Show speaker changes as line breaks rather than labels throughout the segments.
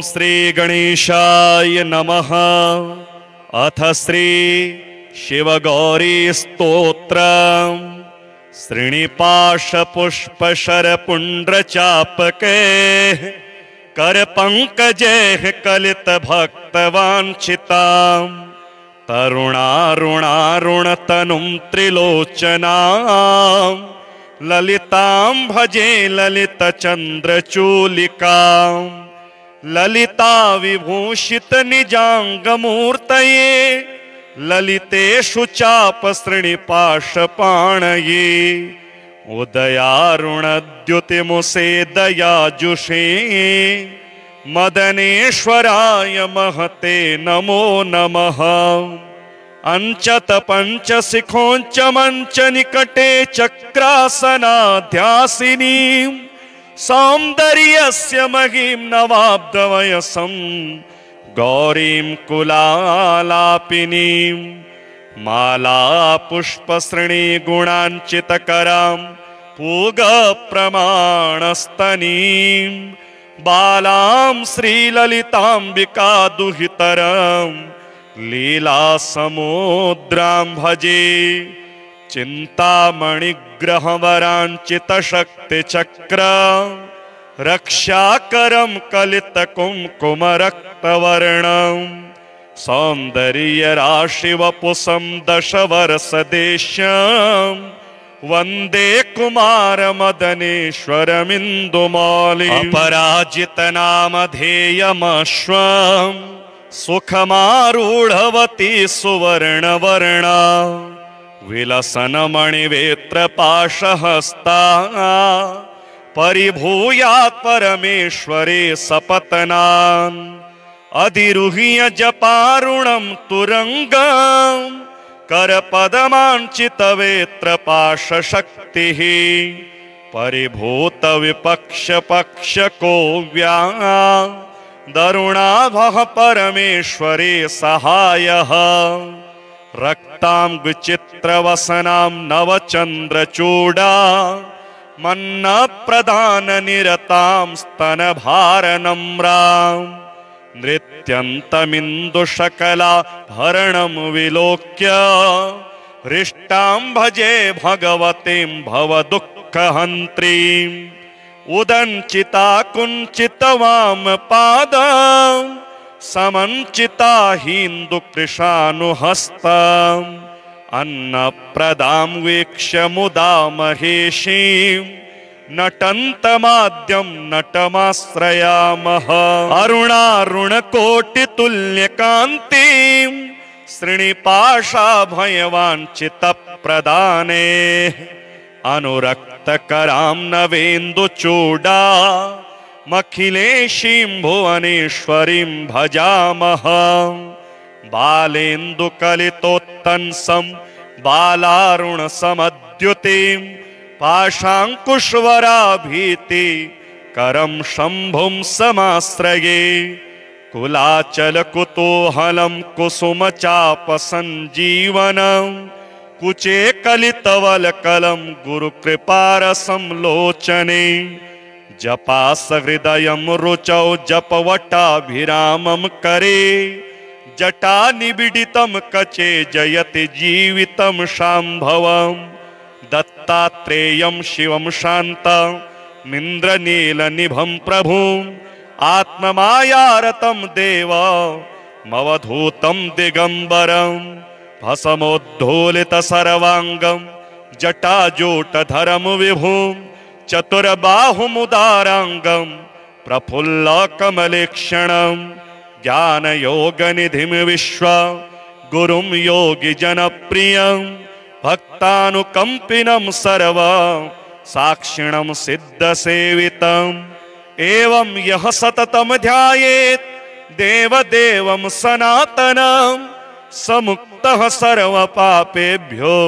श्री गणेशाय नमः। अथ श्री शिवगौरी स्तोत्रम्। श्रीनिपाशपुष्पशरपुण्ड्रचापके करपङ्कजे कलितभक्तवाञ्छिताम् तरुणारुणारुणतनुं त्रिलोचनाम् ललितां भजे ललितचन्द्रचूलिकाम् ललिता विभूषित निजाङ्गमूर्तये ललितेषु चापसृणिपाशपाणये उदयारुणद्युतिमुसे दयाजुषे मदनेश्वराय महते नमो नमः। अंचत पंचशिखोंच मंच निकटे चक्रासनाध्यासिनी सौन्दर्यस्य महिं नवाब्दवयसं गौरीं कुलालापिनीं माला पुष्पसृणी गुणाञ्चितकरां पूगप्रमाणस्तनीं बालां श्रीललिताम्बिका दुहितरां लीलासमुद्रां भजे चिन्तामणिग्रहवराञ्चितशक्तिचक्र रक्षाकरं कलितकुङ्कुमरक्तवर्णं सौन्दर्यराशिवपुषं दशवर्षदेश्यं वन्दे कुमारमदनेश्वरमिन्दुमालिम् अपराजितनामधेयमश्वम् सुखमारूढवती सुवर्णवर्णा विलसन्मणिवेत्रपाशहस्ता परिभूयात् परमेश्वरे सपत्नान् अधिरुह्य जपारुणं तुरङ्गं करपदमाञ्चितवेत्रपाशशक्तिः परिभूतविपक्षपक्षको दरुणाभः परमेश्वरे सहायः रक्तांगचित्रवसनां नवचन्द्रचूडा मन्नप्रदाननिरतां स्तनभारनम्रां नृत्यन्तमिन्दुशकलाभरणं विलोक्य हृष्टां भजे भगवतीं भवदुःखहन्त्रीम् उदञ्चिता कुञ्चितवामपादा समञ्चिता हिन्दुकृशानुहस्ताम् अन्नप्रदां वीक्ष्य मुदा महेशीं नटन्तमाद्यं नटमाश्रयामः अरुणारुणकोटितुल्यकान्तिं श्रीनिपाशाभयवाञ्छितप्रदाने अनुरक्तकरां नवेन्दुचूडा मखिलेशीं भुवनेश्वरीं भजामः बालेन्दुकलितोत्तंसं बालारुणसमद्युतिं पाशाङ्कुशवराभीति करं शम्भुं समाश्रये कुलाचलकुतूहलं कुसुमचापसञ्जीवनं कुचे कलितवलकलं गुरुकृपारसं लोचने जपासहृदयं रुचौ जपवटाभिरामं करे जटानिबिडितं कचे जयति जीवितं शाम्भवं दत्तात्रेयं शिवं शान्तमिन्द्रनीलनिभं प्रभुम् आत्ममायारतं देवमवधूतं दिगम्बरं भस्मोद्धूलितसर्वाङ्गं जटाजूटधरं विभुं चतुर्बाहुमुदाराङ्गं प्रफुल्लकमलेक्षणं ज्ञानयोगनिधिं विश्वगुरुं योगिजनप्रियं भक्तानुकम्पिनं सर्वसाक्षिणं सिद्धसेवितम् एवं यः सततं ध्यायेत् देवदेवं सनातनं समुक्तः सर्वपापेभ्यो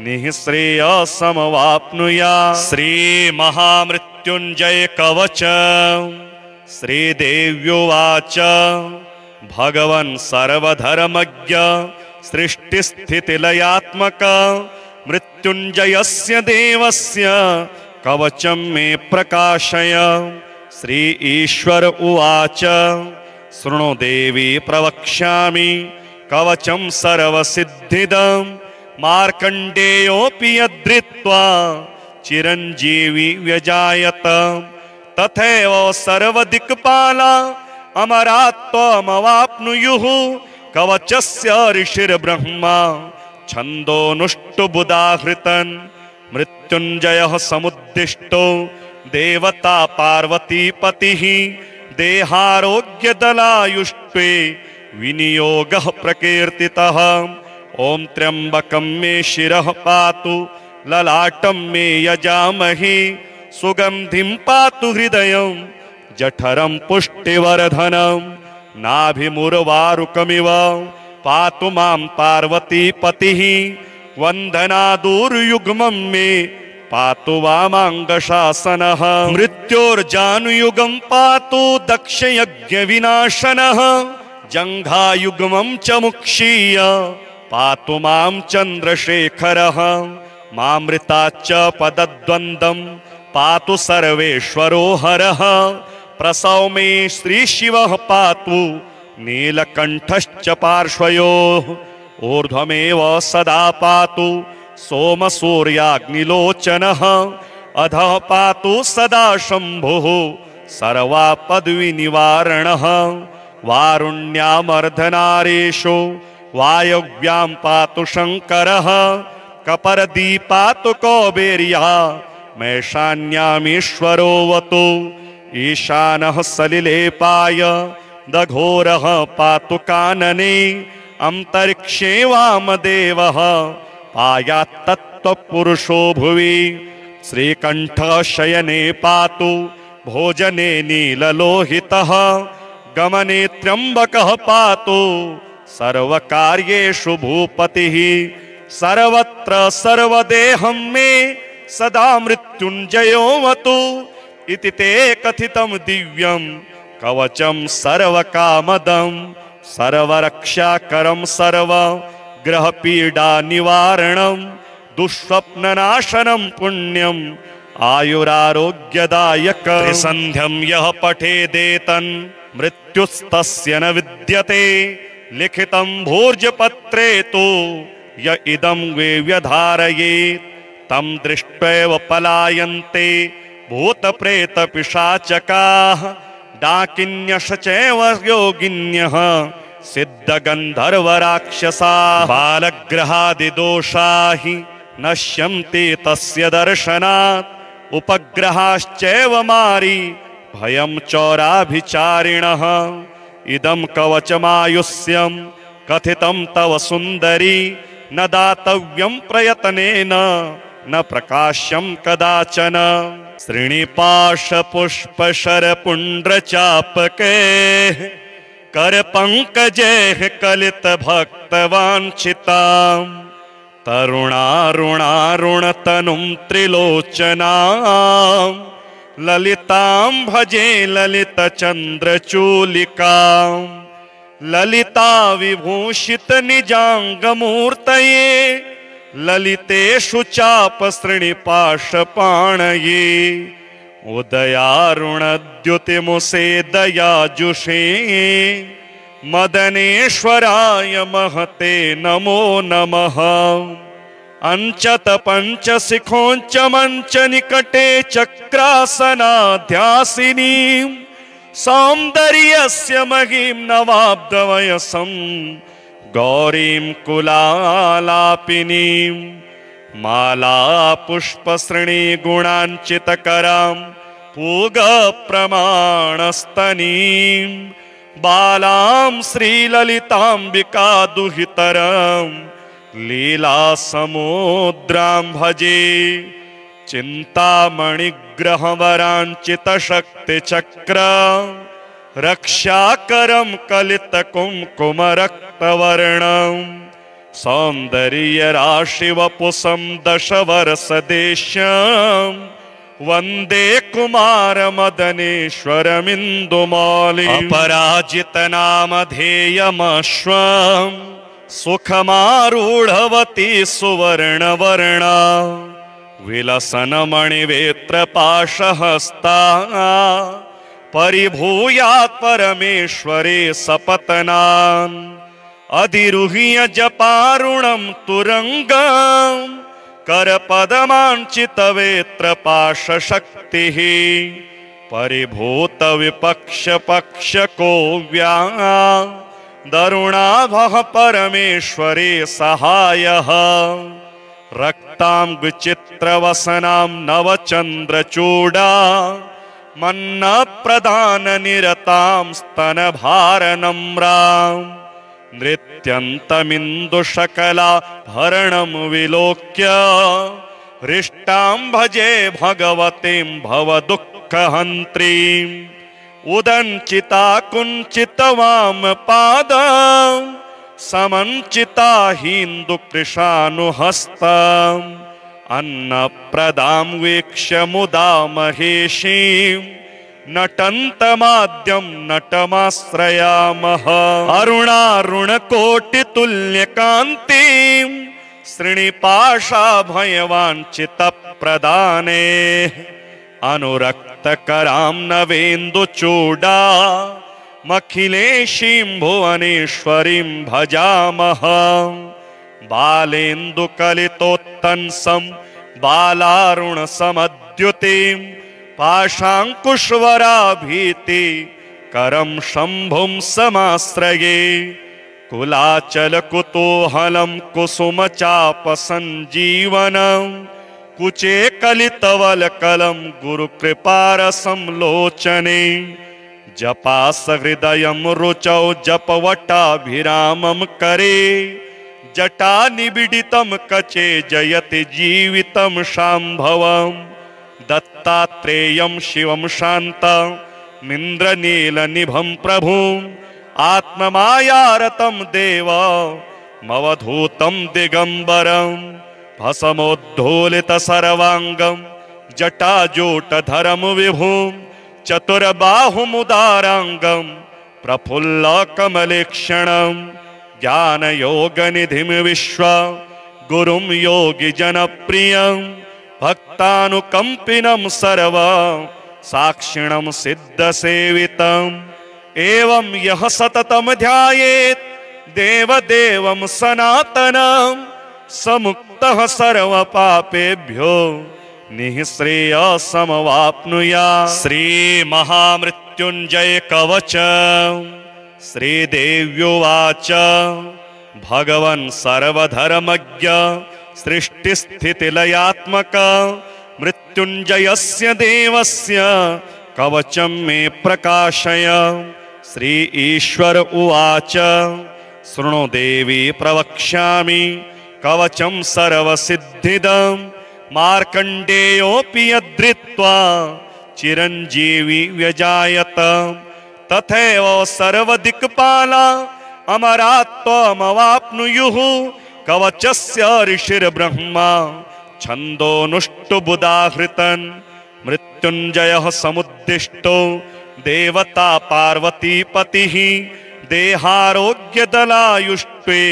निःश्रेयसमवाप्नुयात्। श्रीमहामृत्युञ्जय कवच। श्रीदेव्युवाच भगवन् सर्वधर्मज्ञ सृष्टिस्थितिलयात्मक मृत्युञ्जयस्य देवस्य कवचं मे प्रकाशय। श्री ईश्वर उवाच शृणु देवी प्रवक्ष्यामि कवचं सर्वसिद्धिदं मार्कण्डेयोऽपि यद्धृत्वा चिरञ्जीवी व्यजायत तथैव सर्वदिक्पाला अमरात्वमवाप्नुयुः कवचस्य ऋषिर्ब्रह्मा छन्दोनुष्टुबुधाहृतन् मृत्युञ्जयः समुद्दिष्टो देवता पार्वतीपतिः देहारोग्यदलायुष्टे विनियोगः प्रकीर्तितः ॐ त्र्यम्बकं मे शिरः पातु ललाटं मे यजामहे सुगन्धिं पातु हृदयं जठरं पुष्टिवर्धनं नाभिमुरवारुकमिव पातु मां पार्वतीपतिः वन्दनादुर्युग्मं मे पातु वामाङ्गशासनः मृत्योर्जानुयुगं पातु दक्षयज्ञविनाशनः जङ्घायुग्मं च मुक्षीय पातु मां चन्द्रशेखरः मामृताच्च पदद्वन्द्वं पातु सर्वेश्वरो हरः प्रसव मे श्रीशिवः पातु नीलकण्ठश्च पार्श्वयोः ऊर्ध्वमेव सदा पातु सोमसूर्याग्निलोचनः अधः पातु सदा शम्भुः सर्वापद्विनिवारणः वारुण्यामर्धनारेशो वायव्यां पातु शङ्करः कपर्दी पातु कौबेर्या मैशान्यामीश्वरोऽवतु ईशानः सलिलेपाय दघोरः पातु कानने अन्तरिक्षे वामदेवः पायात्तत्त्वपुरुषो भुवि श्रीकण्ठः शयने पातु भोजने नीललोहितः गमने त्र्यम्बकः पातु सर्वकार्येषु भूपतिः सर्वत्र सर्वदेहं मे सदा मृत्युञ्जयोऽवतु इति ते कथितं दिव्यं कवचं सर्वकामदं सर्वरक्षाकरं सर्वग्रहपीडानिवारणं दुःस्वप्ननाशनं पुण्यम् आयुरारोग्यदायकं त्रिसन्ध्यं यः पठेदेतन् मृत्युस्तस्य न विद्यते लिखितं भोज्यपत्रे तु य इदं वे व्यधारयेत् तं दृष्ट्वैव पलायन्ते भूतप्रेतपिशाचकाः डाकिन्यश्च चैव योगिन्यः सिद्धगन्धर्वराक्षसाः बालग्रहादिदोषा हि नश्यन्ति तस्य दर्शनात् उपग्रहाश्चैव मारी भयं चौराभिचारिणः इदं कवचमायुष्यं कथितं तव सुन्दरी न दातव्यं प्रयत्नेन न प्रकाश्यं कदाचन श्रीनिपाशपुष्पशरपुण्ड्रचापकैः करपङ्कजैः कलितभक्तवाञ्छितां तरुणारुणारुणतनुं त्रिलोचनां ललितां भजे ललितचन्द्रचूलिकां ललिता विभूषितनिजाङ्गमूर्तये ललितेषु चापसृणिपाशपाणये उदयारुणद्युतिमुसे दयाजुषे मदनेश्वराय महते नमो नमः अंचत पंचशिखोंच मंच निकटे चक्रासनाध्यासिनीं सौन्दर्यस्य महीं नवाब्दवयसं गौरीं कुलालापिनीं माला पुष्पसृणी गुणाञ्चितकरां पूगप्रमाणस्तनीं बालां श्रीललिताम्बिका दुहितरां लीलासमुद्रां भजे चिन्तामणिग्रहवराञ्चितशक्तिचक्र रक्षाकरं कलितकुङ्कुमरक्तवर्णं सौन्दर्यराशिवपुषं दशवर्षदेश्यं वन्दे कुमारमदनेश्वरमिन्दुमालिम् अपराजितनामधेयमश्वं सुखमारूढवती सुवर्णवर्णा विलसनमणिवेत्रपाशहस्ता परिभूयात् परमेश्वरे सपत्नान् अधिरुह्य जपारुणं तुरंगम् करपदमाञ्चितवेत्र पाशशक्तिः परिभूत विपक्ष पक्ष को व्या दरुणाभः परमेश्वरे सहायः रक्तां विचित्रवसनां नवचन्द्रचूडा मन्ना प्रदान निरतां स्तनभारनम्रां नृत्यन्तमिन्दुशकला भरणं विलोक्य हृष्टां भजे भगवतीं भवदुःखहन्त्रीम् उदञ्चिता कुञ्चितवामपादं समञ्चिता हिन्दुकृशानुहस्तम् अन्नप्रदां वीक्ष्य मुदा महेशीं नटन्तमाद्यं नटमाश्रयामः अरुणारुणकोटितुल्यकान्तिं श्रीनिपाशाभयवाञ्छितप्रदाने अनुरक्तकरां नवेन्दुचूडा मखिलेशीं भुवनेश्वरीं भजामः बालेन्दुकलितोत्तंसं बालारुणसमद्युतिं पाशाङ्कुशवराभीति करं शम्भुं समाश्रये कुलाचलकुतूहलं कुसुमचापसञ्जीवनं कुचे कलितवलकलं गुरुकृपारसं लोचने जपास हृदयं रुचौ जपवटाभिरामं करे जटा निबिडितं कचे जयति जीवितं शाम्भवम् दत्तात्रेयं शिवं शान्तमिन्द्रनीलनिभं प्रभुम् आत्ममायारतं देवमवधूतं दिगम्बरं भस्मोद्धूलितसर्वाङ्गं जटाजूटधरं विभुं चतुर्बाहुमुदाराङ्गं प्रफुल्लकमलेक्षणं ज्ञानयोगनिधिं विश्व गुरुं योगिजनप्रियं भक्तानुकम्पिनं सर्व साक्षिणं सिद्धसेवितम् एवं यः सततं ध्यायेत् देवदेवं सनातनं समुक्तः सर्वपापेभ्यो निःश्रेयसमवाप्नुयात्। श्रीमहामृत्युञ्जय कवच श्रीदेव्युवाच भगवन् सर्वधर्मज्ञ सृष्टिस्थितिलयात्मक मृत्युञ्जयस्य देवस्य कवचं मे प्रकाशय। श्री ईश्वर उवाच शृणु देवी प्रवक्ष्यामि कवचं सर्वसिद्धिदं मार्कण्डेयोऽपि यद्धृत्वा चिरञ्जीवी व्यजायत तथैव सर्वदिक्पाला अमरात्वमवाप्नुयुः कवचस्य ऋषिर्ब्रह्मा छन्दोनुष्टुबुधाहृतन् मृत्युञ्जयः समुद्दिष्टो देवता पार्वतीपतिः देहारोग्यदलायुष्टे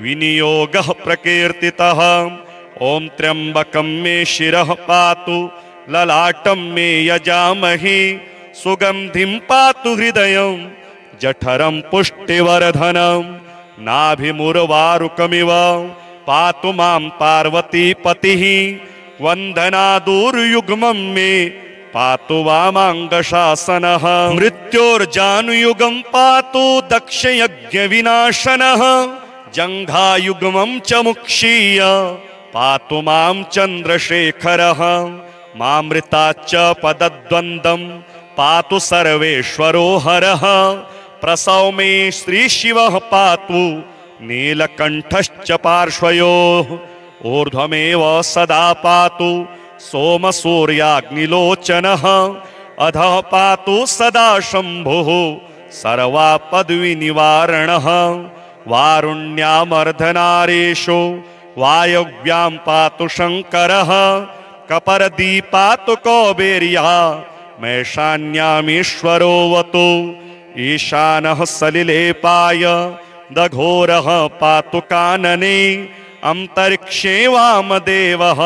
विनियोगः प्रकीर्तितः। ॐ त्र्यम्बकं मे शिरः पातु ललाटं मे यजामहे सुगन्धिं पातु हृदयं जठरं पुष्टिवर्धनं नाभिमुरवारुकमिव पातु मां पार्वतीपतिः वन्दनादुर्युग्मं मे पातु वामाङ्गशासनः मृत्योर्जानुयुगं पातु दक्षयज्ञविनाशनः जङ्घायुग्मं च मुक्षीय पातु मां चन्द्रशेखरः मामृताच्च पदद्वन्द्वं पातु सर्वेश्वरो हरः प्रसव मे श्रीशिवः पातु नीलकण्ठश्च पार्श्वयोः ऊर्ध्वमेव सदा पातु सोमसूर्याग्निलोचनः अधः पातु सदा शम्भुः सर्वापद्विनिवारणः वारुण्यामर्धनारेशो वायव्यां पातु शङ्करः कपर्दी पातु कौबेर्या मैशान्यामीश्वरोऽवतु ईशानः सलिलेपाय दघोरः पातु कानने अन्तरिक्षे वामदेवः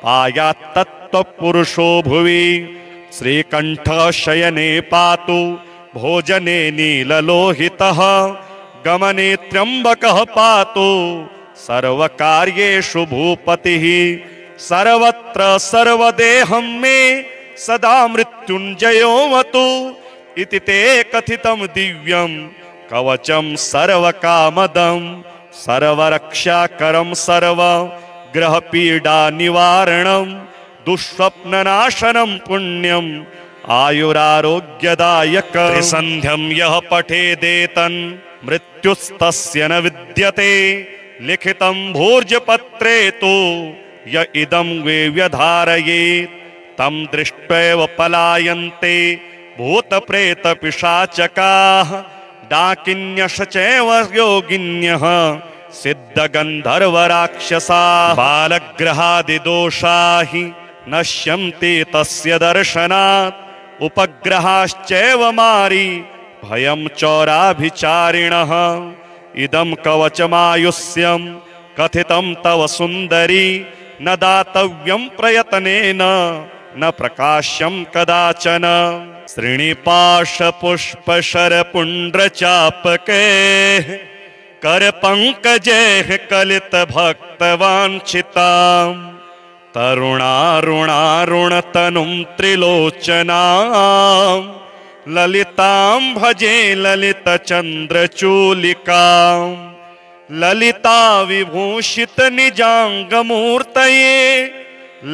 पायात्तत्त्वपुरुषो भुवि श्रीकंठ शयने पातु भोजने नीललोहितः गमने त्र्यंबकः पातु सर्वकार्येषु भूपतिः सर्वत्र सर्वदेहं मे सदा मृत्युंजयोऽवतु इति ते कथितं दिव्यं कवचं सर्वकामदं सर्वरक्षाकरं सर्वग्रहपीडानिवारणं दुःस्वप्ननाशनं पुण्यम् आयुरारोग्यदायकं त्रिसन्ध्यं यः पठेदेतन् मृत्युस्तस्य न विद्यते लिखितं भोजपत्रे तु य इदं वे व्यधारयेत् तं दृष्ट्वैव पलायन्ते भूतप्रेतपिशाचकाः डाकिन्यश्च चैव योगिन्यः सिद्धगन्धर्वराक्षसाः बालग्रहादिदोषा हि नश्यन्ति तस्य दर्शनात् उपग्रहाश्चैव मारी भयं चौराभिचारिणः इदं कवचमायुष्यं कथितं तव सुन्दरी न दातव्यं प्रयत्नेन न प्रकाश्यं कदाचन श्रीनिपाशपुष्पशरपुण्ड्रचापके करपङ्कजैः कलितभक्तवाञ्छितां तरुणारुणारुणतनुं त्रिलोचनां ललितां भजे ललितचन्द्रचूलिकां ललिता विभूषित निजाङ्गमूर्तये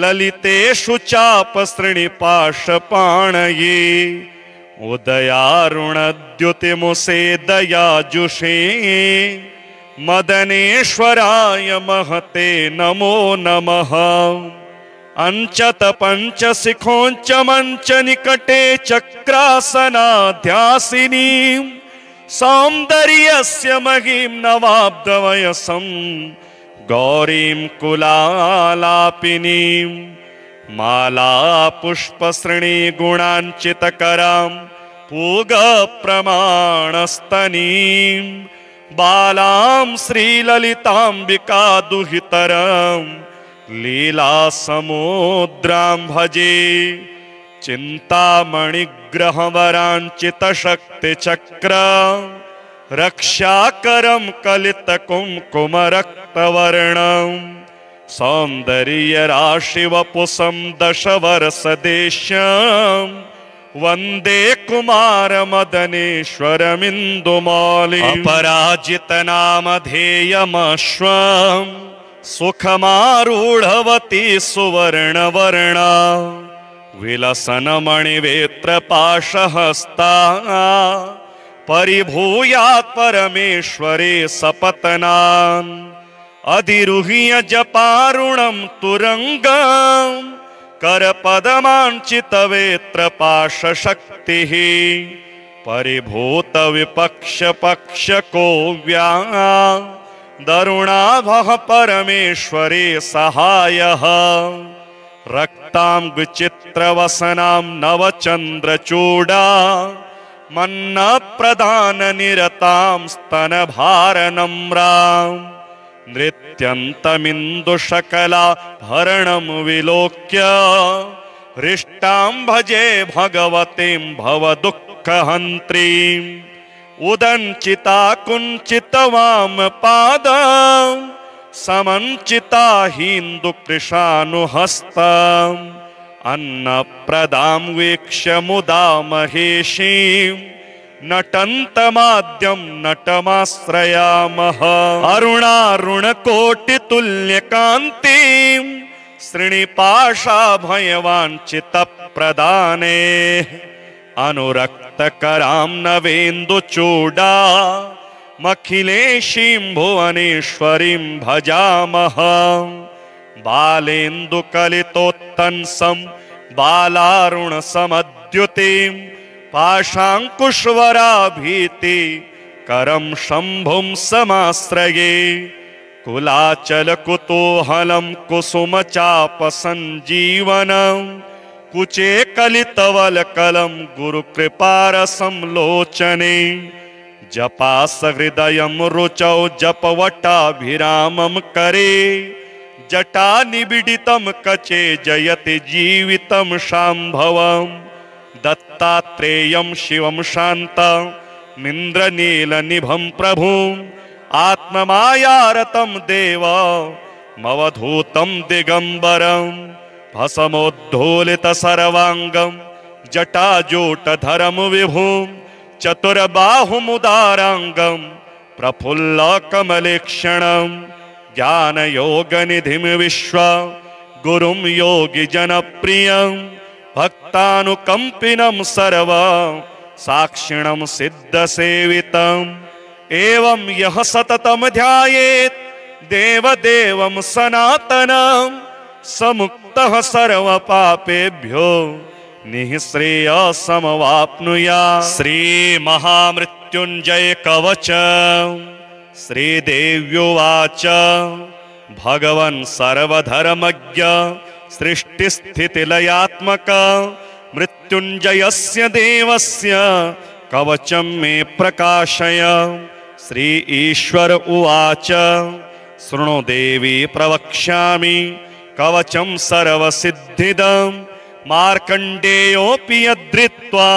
ललितेषु चापसृणिपाशपाणये उदयारुणद्युतिमुसे दयाजुषे मदनेश्वराय महते नमो नमः अंचत पंचशिखोंच मंच निकटे चक्रासनाध्यासिनीं सौन्दर्यस्य महिं नवाब्दवयसं गौरीं कुलालापिनीं माला पुष्पसृणी गुणाञ्चितकरां पूगप्रमाणस्तनीं बालां श्रीललिताम्बिका दुहितरां लीलासमुद्रां भजे चिन्तामणिग्रहवराञ्चितशक्तिचक्रां रक्षाकरं कलितकुङ्कुमरक्तवर्णं सौन्दर्यराशिवपुषं दशवर्षदेश्यं वन्दे कुमारमदनेश्वरमिन्दुमौलिम् अपराजितनामधेयमश्वं सुखमारूढवती सुवर्णवर्णा विलसन्मणिवेत्रपाशहस्ता परिभूयात् परमेश्वरे सपत्नान् अधिरुह्य जपारुणं तुरंगं करपदमाञ्चितवेत्रपाशशक्तिः परिभूतविपक्षपक्षको दरुणाभः परमेश्वरे सहायः रक्तांगचित्रवसनां नवचन्द्रचूडा मन्नप्रदाननिरतां स्तनभारनम्रां नृत्यन्तमिन्दुशकलाभरणं विलोक्य हृष्टां भजे भगवतीं भवदुःखहन्त्रीम् उदञ्चिता कुञ्चितवामपादं समञ्चिता हिन्दुकृशानुहस्ताम् अन्नप्रदां वीक्ष्य मुदा महेशीं नटन्तमाद्यं नटमाश्रयामः अरुणारुणकोटितुल्यकान्तिं श्रीनिपाशाभयवाञ्छितप्रदाने अनुरक्तकरां नवेन्दुचूडा मखिलेशीं भुवनेश्वरीं भजामः बालेन्दुकलितोत्तंसं बालारुणसमद्युतिं पाशाङ्कुशवराभीति करं शम्भुं समाश्रये कुलाचलकुतूहलं कुसुमचापसञ्जीवनं कुचे कलितवलकलं गुरुकृपारसं लोचने जपासहृदयं रुचौ जपवटाभिरामं करे जटा निबिडितं कचे जयति जीवितं शाम्भवम् दत्तात्रेयं शिवं शान्तमिन्द्रनीलनिभं प्रभुम् आत्ममायारतं देवमवधूतं दिगम्बरं भस्मोद्धूलितसर्वाङ्गं जटाजूटधरं विभुं चतुर्बाहुमुदाराङ्गं प्रफुल्लकमलेक्षणं ज्ञानयोगनिधिं विश्व गुरुं योगिजनप्रियं भक्तानुकम्पिनं सर्व साक्षिणं सिद्धसेवितम् एवं यः सततं ध्यायेत् देवदेवं सनातनं समुक्तः सर्वपापेभ्यो निःश्रेयसमवाप्नुयात्। श्रीमहामृत्युञ्जय कवच। श्रीदेव्युवाच भगवन् सर्वधर्मज्ञ सृष्टिस्थितिलयात्मक मृत्युञ्जयस्य देवस्य कवचं मे प्रकाशय। श्री ईश्वर उवाच शृणु देवी प्रवक्ष्यामि कवचं सर्वसिद्धिदं मार्कण्डेयोऽपि यद्धृत्वा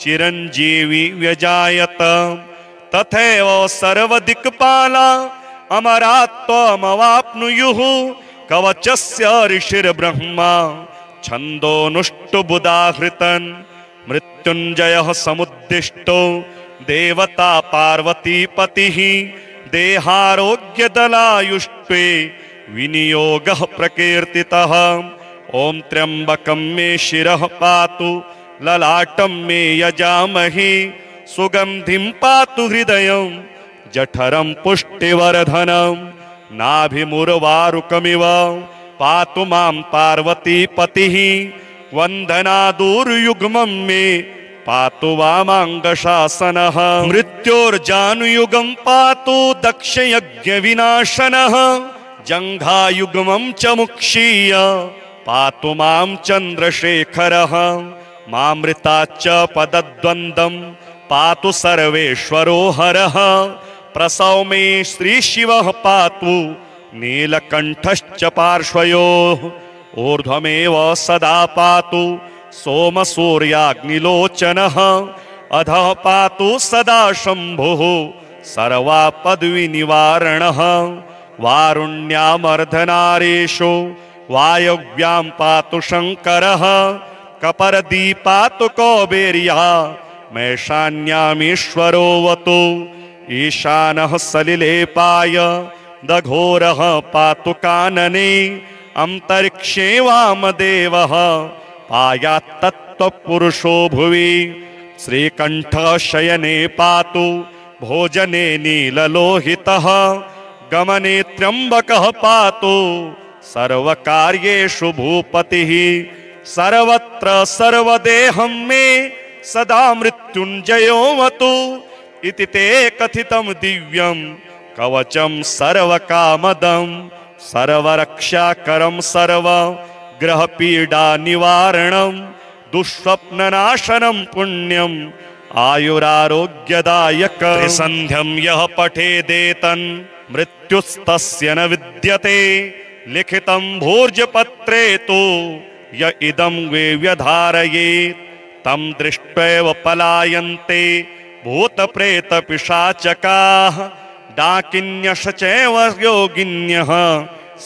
चिरञ्जीवी व्यजायत तथैव सर्वदिक्पाला अमरात्वमवाप्नुयुः कवचस्य ऋषिर्ब्रह्मा छन्दोनुष्टुबुधाहृतन् मृत्युञ्जयः समुद्दिष्टो देवता पार्वतीपतिः देहारोग्यदलायुष्टे विनियोगः प्रकीर्तितः। ॐ त्र्यम्बकं मे शिरः पातु ललाटं मे यजामहि सुगन्धिं पातु हृदयं जठरं पुष्टिवर्धनं नाभिमुरवारुकमिव पातु मां पार्वतीपतिः वन्दनादुर्युग्मं मे पातु वामाङ्गशासनः मृत्योर्जानुयुगं पातु दक्षयज्ञविनाशनः जङ्घायुग्मं च मुक्षीय पातु मां चन्द्रशेखरः मामृताच्च पदद्वन्द्वं पातु सर्वेश्वरो हरः प्रसव मे श्रीशिवः पातु नीलकण्ठश्च पार्श्वयोः ऊर्ध्वमेव सदा पातु सोमसूर्याग्निलोचनः अधः पातु सदा शम्भुः सर्वापद्विनिवारणः वारुण्यामर्धनारेषु वायव्यां पातु शङ्करः कपर्दी पातु कौबेर्या मैशान्यामीश्वरोऽवतु ईशानः सलिलेपाय दघोरः पातु कानने अन्तरिक्षे वामदेवः पायात्तत्त्वपुरुषो भुवि श्रीकण्ठः शयने पातु भोजने नीललोहितः गमने त्र्यम्बकः पातु सर्वकार्येषु भूपतिः सर्वत्र सर्वदेहं मे सदा मृत्युञ्जयोऽवतु इति ते कथितं दिव्यं कवचं सर्वकामदं सर्वरक्षाकरं सर्वग्रहपीडानिवारणं दुःस्वप्ननाशनं पुण्यम् आयुरारोग्यदायकं त्रिसन्ध्यं यः पठेदेतन् मृत्युस्तस्य न विद्यते लिखितं भोज्यपत्रे तु य इदं व्यधारयेत् तं दृष्ट्वैव पलायन्ते भूतप्रेतपिशाचकाः डाकिन्यश्च चैव योगिन्यः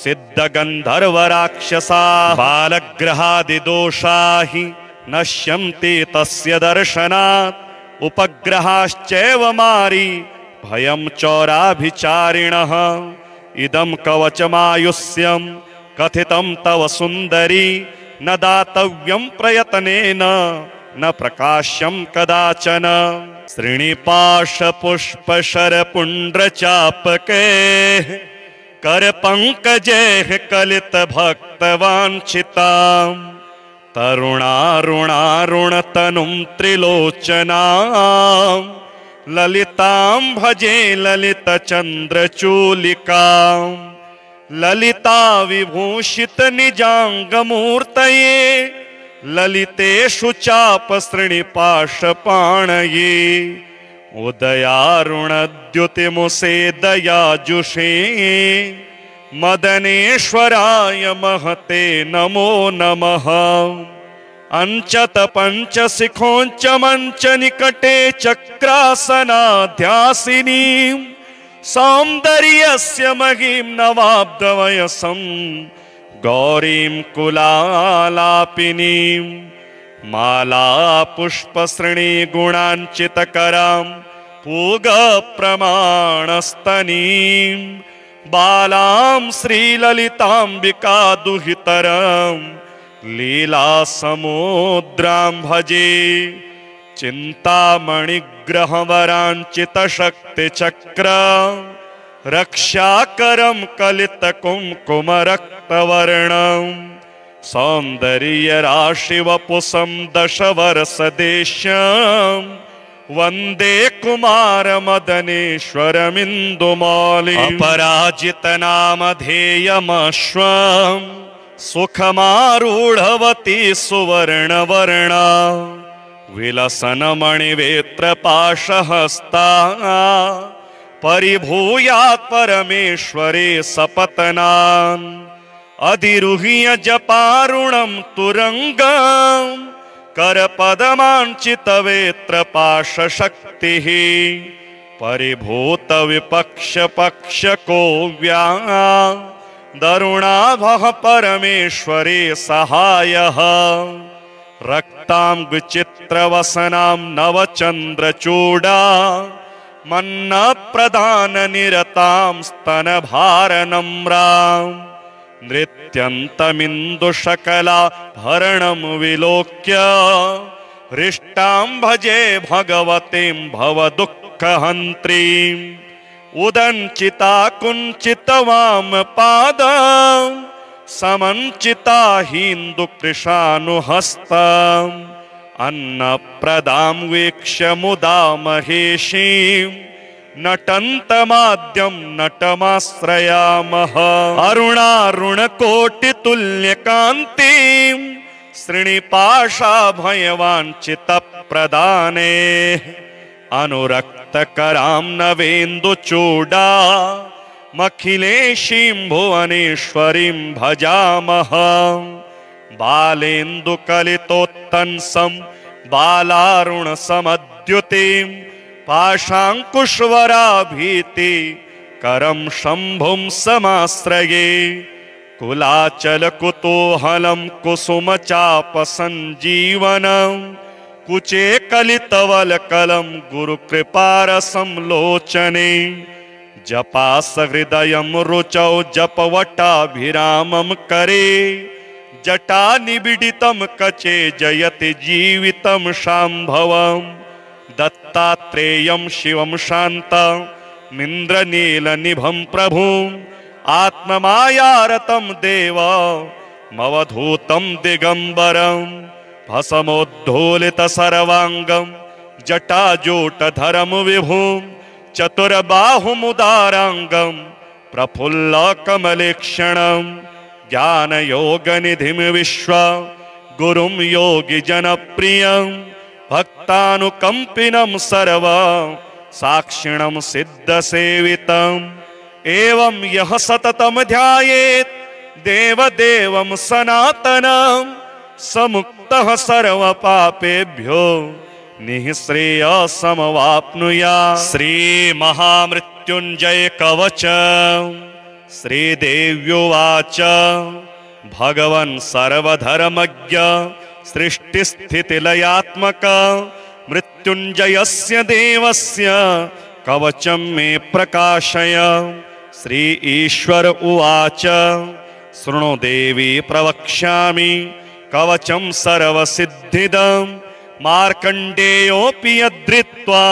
सिद्धगन्धर्वराक्षसाः बालग्रहादिदोषा हि नश्यन्ति तस्य दर्शनात् उपग्रहाश्चैव मारी भयं चौराभिचारिणः इदं कवचमायुष्यं कथितं तव सुन्दरी न दातव्यं प्रयत्नेन न प्रकाश्यं कदाचन श्रीनिपाशपुष्पशरपुण्ड्रचापके करपङ्कजैः कलितभक्तवाञ्छितां तरुणारुणारुणतनुं त्रिलोचनां ललितां भजे ललितचन्द्रचूलिकां ललिता विभूषित निजाङ्गमूर्तये ललितेषु चापसृणिपाशपाणये उदयारुणद्युतिमुसे दयाजुषे मदनेश्वराय महते नमो नमः अंचत पंच शिखोंच मंच निकटे चक्रासनाध्यासिनी सौंदर्यस्य महिम नवाब्दवयसं गौरीं कुलालापिनीं माला पुष्पसृणी गुणांचितकरां पूग प्रमाणस्तनीं बालां श्रीललितांबिका दुहितरं लीला समुद्रां भजे चिंतामणिग्रहवरांचित शक्तिचक्र रक्षाकरं कलितकुंकुम रक्तवर्णं सौंदर्य राशिवपुषं दशवर्षदेश्यं वंदे कुमार मदनेश्वरमिन्दुमौलिम् अपराजित नामधेयमश्वं सुखमारूढवती सुवर्णवर्णा विलसन्मणिवेत्रपाशहस्ता परिभूयात् परमेश्वरे सपत्नान् अधिरुह्य जपारुणं तुरंगं करपदमाञ्चितवेत्रपाशशक्तिः परिभूत विपक्षपक्षको दरुणाभः परमेश्वरे सहायः रक्तां विचित्रवसनां नवचन्द्रचूडा मन्नप्रदाननिरतां स्तनभारनम्रां नृत्यन्तमिन्दुशकलाभरणं विलोक्य हृष्टां भजे भगवतीं भवदुःखहन्त्रीम् उदञ्चिता कुञ्चितवामपादं समञ्चिता हिन्दुकृशानुहस्तम् अन्नप्रदां वीक्ष्य मुदा महेशीं नटन्तमाद्यं नटमाश्रयामः अरुणारुणकोटितुल्यकान्तिं श्रीनिपाशाभयवाञ्छितप्रदाने अनुरक्तकरां नवेन्दुचूडा मखिलेशीं भुवनेश्वरीं भजामः बालेन्दुकलितोत्तंसं बालारुणसमद्युतिं पाशाङ्कुशवराभीति करं शम्भुं समाश्रये कुलाचलकुतूहलं कुसुमचापसञ्जीवनं कुचे कलितवलकलं गुरुकृपारसं लोचने जपासहृदयं रुचौ जपवटाभिरामं करे जटा निबिडितं कचे जयति जीवितं शाम्भवं दत्तात्रेयं शिवं शान्तमिन्द्रनीलनिभं प्रभुं आत्ममायारतं देवमवधूतं दिगम्बरं भस्मोद्धूलितसर्वाङ्गं जटाजूटधरं विभुं चतुर्बाहुमुदाराङ्गं प्रफुल्लकमलेक्षणं ज्ञानयोगनिधिं विश्व गुरुं योगिजनप्रियं भक्तानुकम्पिनं सर्व साक्षिणं सिद्धसेवितम् एवं यः सततं ध्यायेत् देवदेवं सनातनं समुक्तः सर्वपापेभ्यो निःश्रेयसमवाप्नुयात्। श्रीमहामृत्युञ्जय कवच श्रीदेव्युवाच भगवन् सर्वधर्मज्ञ सृष्टिस्थितिलयात्मक मृत्युञ्जयस्य देवस्य कवचं मे प्रकाशय। श्री ईश्वर उवाच शृणु देवी प्रवक्ष्यामि कवचं सर्वसिद्धिदं मार्कण्डेयोऽपि यद्धृत्वा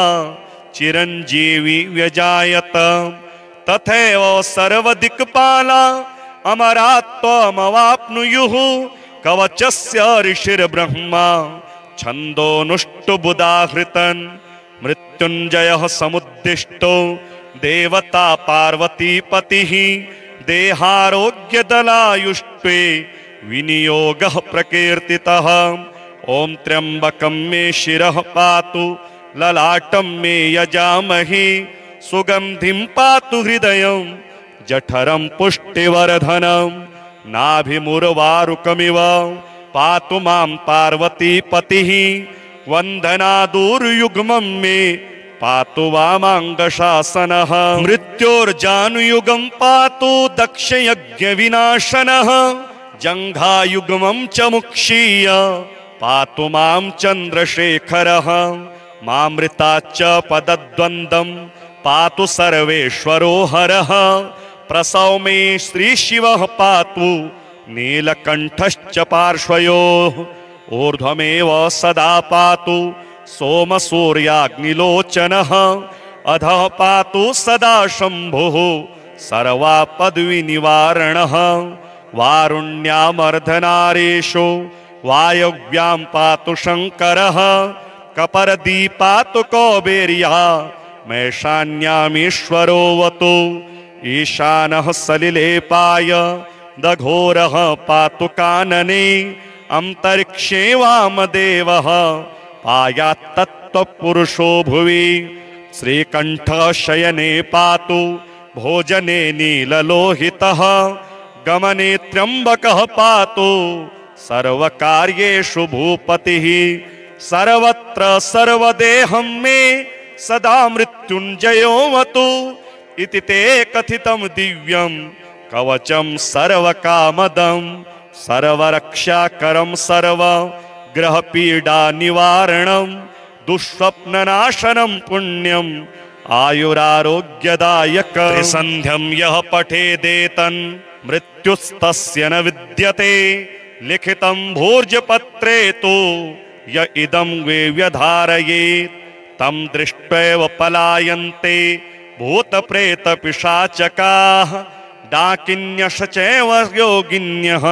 चिरञ्जीवी व्यजायत तथैव सर्वदिक्पाला अमरात्वमवाप्नुयुः कवचस्य ऋषिर्ब्रह्मा छन्दोनुष्टुबुधाहृतन् मृत्युञ्जयः समुद्दिष्टो देवता पार्वतीपतिः देहारोग्यदलायुष्टे विनियोगः प्रकीर्तितः। ॐ त्र्यम्बकं मे शिरः पातु ललाटं मे यजामहे सुगन्धिं पातु हृदयं जठरं पुष्टिवर्धनं नाभिमुर्वारुकमिव पातु मां पार्वती पतिः वन्दनादुर्युग्मं मे पातु वामाङ्गशासनः मृत्योर्जानुयुगं पातु दक्षयज्ञविनाशनः जङ्घायुग्मं च मुक्षीय पातु मां चन्द्रशेखरः मामृताच्च पदद्वन्द्वं पातु सर्वेश्वरो हरः प्रसव मे श्रीशिवः पातु नीलकण्ठश्च पार्श्वयोः ऊर्ध्वमेव सदा पातु सोमसूर्याग्निलोचनः अधः पातु सदा शम्भुः सर्वापद्विनिवारणः वारुण्यामर्धनारेशो वायव्यां पातु शङ्करः कपर्दी पातु कौबेर्या मैशान्यामीश्वरोऽवतु ईशानः सलिलेपाय दघोरः पातु कानने अंतरिक्षे वामदेवः पायात्तत्त्वपुरुषो भुवि श्रीकण्ठः शयने पातु भोजने नीललोहितः गमने त्र्यम्बकः पातु सर्वकार्येषु भूपतिः सर्वत्र सर्वदेहं मे सदा मृत्युञ्जयोऽवतु इति ते कथितं दिव्यं कवचं सर्वकामदं सर्वरक्षाकरं सर्वग्रहपीडानिवारणं दुःस्वप्ननाशनं पुण्यं आयुरारोग्यदायकं त्रिसन्ध्यं यः पठेदेतन् मृत्युस्तस्य न विद्यते लिखितं भोज्यपत्रे तु य इदं वे व्यधारयेत् तं दृष्ट्वैव पलायन्ते भूतप्रेतपिशाचकाः डाकिन्यश्चैव योगिन्यः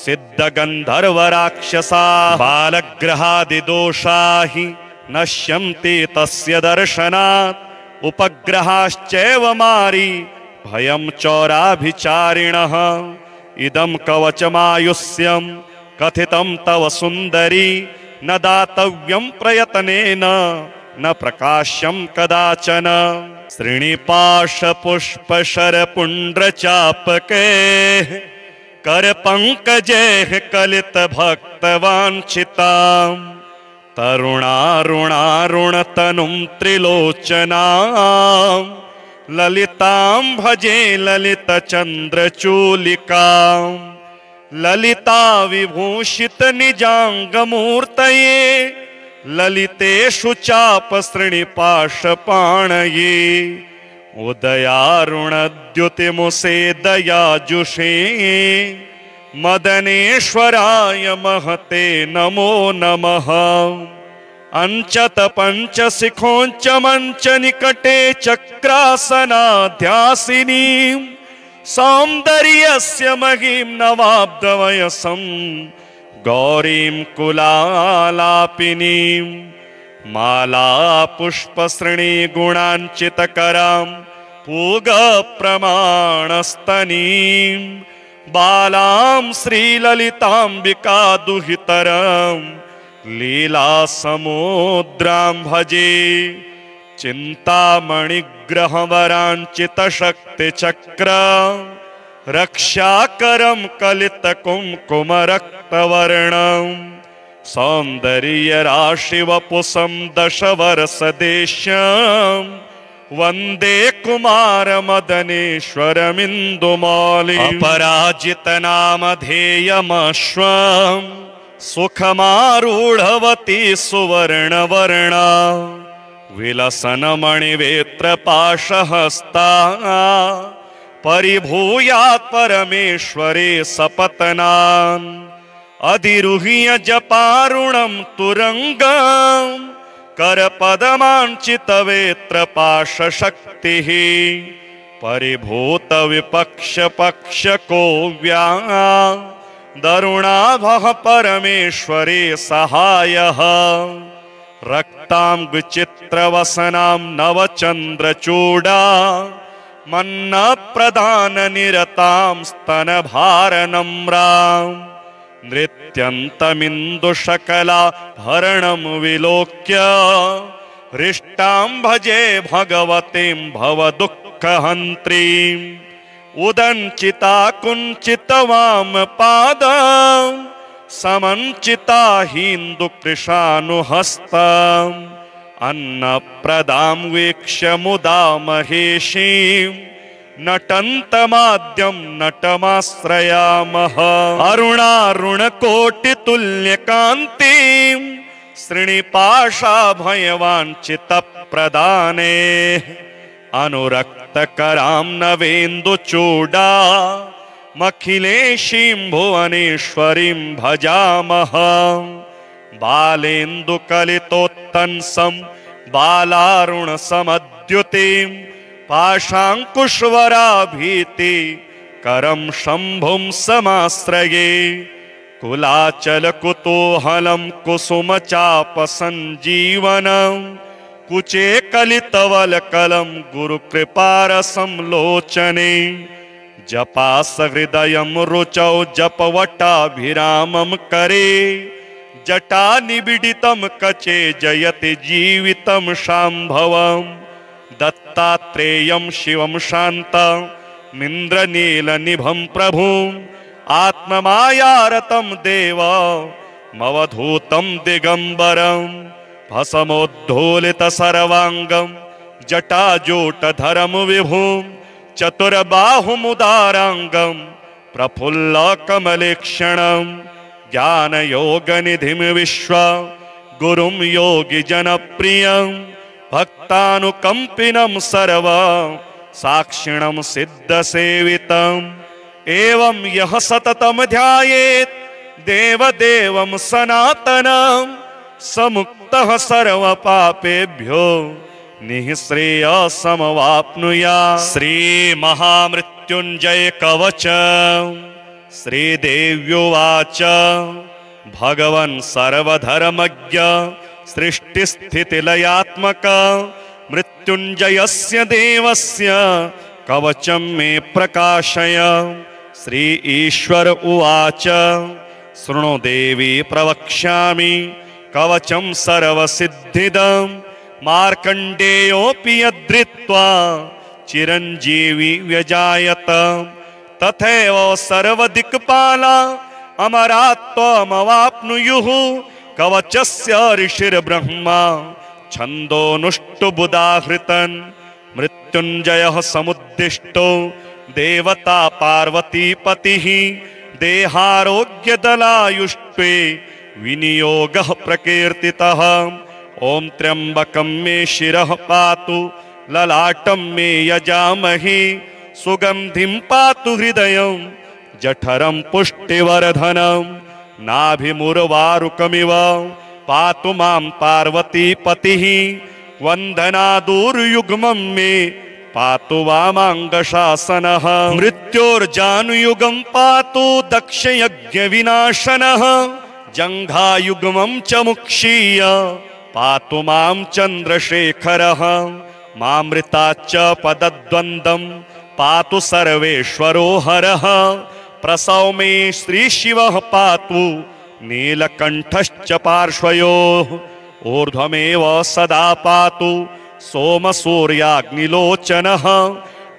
सिद्धगन्धर्वराक्षसाः बालग्रहादिदोषा हि नश्यन्ति तस्य दर्शनात् उपग्रहाश्चैव मारी भयं चौराभिचारिणः इदं कवचमायुष्यं कथितं तव सुन्दरी न दातव्यं प्रयत्नेन न प्रकाश्यं कदाचन श्रीनिपाशपुष्पशरपुण्ड्रचापकैः करपङ्कजैः कलितभक्तवाञ्छितां तरुणारुणारुणतनुं त्रिलोचनां ललितां भजे ललितचन्द्रचूलिकां ललिता विभूषित निजाङ्गमूर्तये ललितेषु चापसृणिपाशपाणये उदयारुणद्युतिमुसे दयाजुषे मदनेश्वराय महते नमो नमः अंचत पंचशिखोंच मंच निकटे चक्रासनाध्यासिनी सौन्दर्यस्य महिं नवाब्दवयसं गौरीं कुलालापिनीं माला पुष्पसृणी गुणाञ्चितकरां पूगप्रमाणस्तनीं बालां श्रीललिताम्बिका दुहितरां लीलासमुद्रां भजे चिन्तामणिग्रहवराञ्चितशक्तिचक्र रक्षाकरं कलितकुङ्कुमरक्तवर्णं सौन्दर्यराशिवपुषं दशवर्षदेश्यं वन्दे कुमारमदनेश्वरमिन्दुमालिम् अपराजितनामधेयमश्वं सुखमारूढवती सुवर्णवर्णा विलसन्मणिवेत्रपाशहस्ता परिभूयात् परमेश्वरे सपत्नान् अधिरुह्य जपारुणं तुरङ्गं करपदमाञ्चितवेत्रपाशशक्तिः परिभूतविपक्षपक्षको दरुणाभः परमेश्वरे सहायः रक्तांगचित्रवसनां नवचन्द्रचूडा मन्नप्रदाननिरतां स्तनभारनम्रां नृत्यन्तमिन्दुशकलाभरणं विलोक्य हृष्टां भजे भगवतीं भवदुःखहन्त्रीम् उदञ्चिता कुञ्चितवामपादां समञ्चिता हिन्दुकृशानुहस्ता अन्नप्रदां वीक्ष्य मुदा महेशीं नटन्तमाद्यं नटमाश्रयामः अरुणारुणकोटितुल्यकान्तिं श्रीनिपाशाभयवाञ्छितप्रदाने अनुरक्तकरां नवेन्दुचूडा मखिलेशीं भुवनेश्वरीं भजामः बालेन्दुकलितोत्तंसं बालारुणसमद्युतिं पाशाङ्कुशवराभीति करं शम्भुं समाश्रये कुलाचलकुतूहलं कुसुमचापसञ्जीवनं कुचे कलितवलकलं गुरुकृपारसं लोचने जपासहृदयं रुचौ जपवटाभिरामं करे जटानिबिडितं कचे जयति जीवितं शाम्भवम् दत्तात्रेयं शिवं शान्तमिन्द्रनीलनिभं प्रभुम् आत्ममायारतं देवमवधूतं दिगम्बरं भस्मोद्धूलितसर्वाङ्गं जटाजूटधरं विभुं चतुर्बाहुमुदाराङ्गं प्रफुल्लकमलेक्षणं ज्ञानयोगनिधिं विश्वगुरुं योगिजनप्रियं भक्तानुकम्पिनं सर्वसाक्षिणं सिद्धसेवितम् एवं यः सततं ध्यायेत् देवदेवं सनातनं समुक्तः सर्वपापेभ्यो निःश्रेयसमवाप्नुयात्। श्रीमहामृत्युञ्जय कवच श्रीदेव्युवाच भगवन् सर्वधर्मज्ञ सृष्टिस्थितिलयात्मक मृत्युञ्जयस्य देवस्य कवचं मे प्रकाशय। श्री ईश्वर उवाच शृणु देवी प्रवक्ष्यामि कवचं सर्वसिद्धिदं मार्कण्डेयोऽपि यद्धृत्वा चिरञ्जीवी व्यजायत तथैव सर्वदिक्पाला अमरात्वमवाप्नुयुः कवचस्य ऋषिर्ब्रह्मा छन्दोनुष्टुबुधाहृतन् मृत्युञ्जयः समुद्दिष्टो देवता पार्वतीपतिः देहारोग्यदलायुष्टे विनियोगः प्रकीर्तितः। ॐ त्र्यम्बकं मे शिरः पातु ललाटं मे यजामहे सुगन्धिं पातु हृदयं जठरं पुष्टिवर्धनं नाभिमुरवारुकमिव पातु मां पार्वतीपतिः वन्दनादुर्युग्मं मे पातु वामाङ्गशासनः मृत्योर्जानुयुगं पातु दक्षयज्ञविनाशनः जङ्घायुग्मं च मुक्षीय पातु मां चन्द्रशेखरः मामृताच्च पदद्वन्द्वं पातु सर्वेश्वरो हरः प्रसव मे श्रीशिवः पातु नीलकण्ठश्च पार्श्वयोः ऊर्ध्वमेव सदा पातु सोमसूर्याग्निलोचनः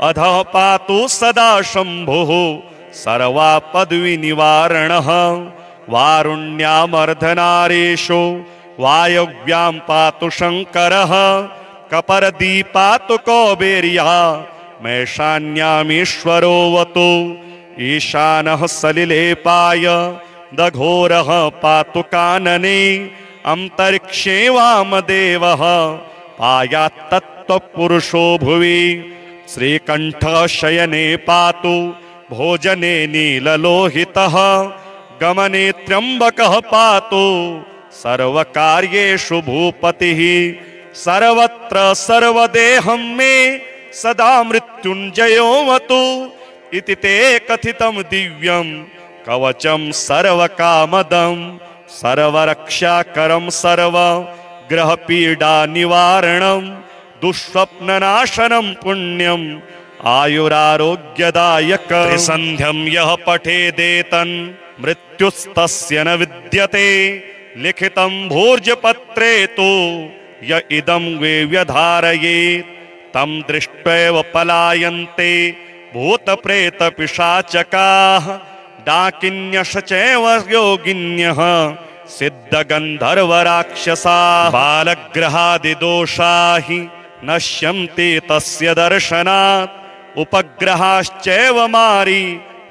अधः पातु सदा शम्भुः सर्वापद्विनिवारणः वारुण्यामर्धनारेषु वायव्यां पातु शङ्करः कपर्दी पातु कौबेर्या मैशान्यामीश्वरोऽवतु ईशानः सलिलेपाय दघोरः पातु कानने अन्तरिक्षे वामदेवः पायात्तत्त्वपुरुषो भुवि श्रीकण्ठः शयने पातु भोजने नीललोहितः गमने त्र्यम्बकः पातु सर्वकार्येषु भूपतिः सर्वत्र सर्वदेहं मे सदा मृत्युञ्जयोऽवतु इति ते कथितं दिव्यं कवचं सर्वकामदं सर्वरक्षाकरं सर्वग्रहपीडानिवारणं दुःस्वप्ननाशनं पुण्यम् आयुरारोग्यदायकं त्रिसन्ध्यं यः पठेदेतन् मृत्युस्तस्य न विद्यते लिखितं भोज्यपत्रे तु य इदं वे व्यधारयेत् तं दृष्ट्वैव पलायन्ते भूतप्रेतपिशाचकाः डाकिन्यश्च चैव योगिन्यः सिद्धगन्धर्वराक्षसा बालग्रहादिदोषा हि नश्यन्ति तस्य दर्शनात् उपग्रहाश्चैव मारी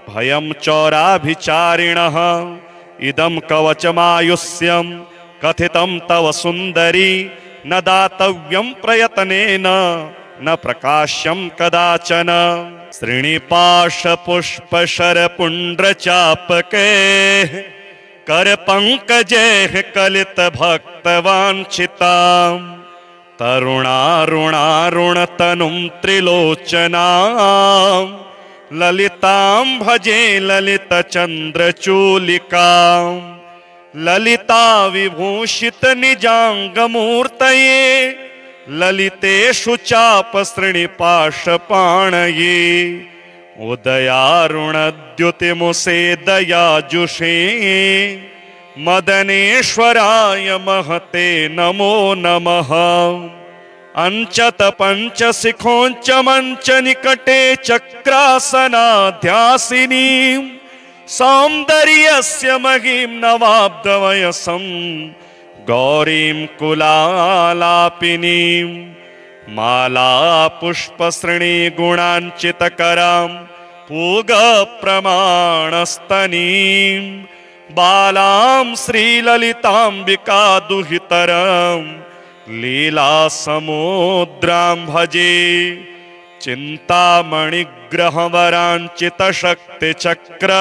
भयं चौराभिचारिणः इदं कवचमायुष्यं कथितं तव सुन्दरी न दातव्यं प्रयत्नेन न प्रकाश्यं कदाचन श्रीनिपाशपुष्पशरपुण्ड्रचापके करपङ्कजैः कलितभक्तवाञ्छितां तरुणारुणारुणतनुं त्रिलोचनां ललितां भजे ललितचन्द्रचूलिकां ललिता विभूषित निजाङ्गमूर्तये ललितेषु चापसृणिपाशपाणये उदयारुणद्युतिमुसे दयाजुषे मदनेश्वराय महते नमो नमः अंचत पंचशिखोंच मंच निकटे चक्रासनाध्यासिनी सौन्दर्यस्य महिं नवाब्दवयसं गौरीं कुलालापिनीं माला पुष्पसृणी गुणाञ्चितकरां पूगप्रमाणस्तनीं बालां श्रीललिताम्बिका दुहितरां लीलासमुद्रां भजे चिन्तामणिग्रहवराञ्चितशक्तिचक्र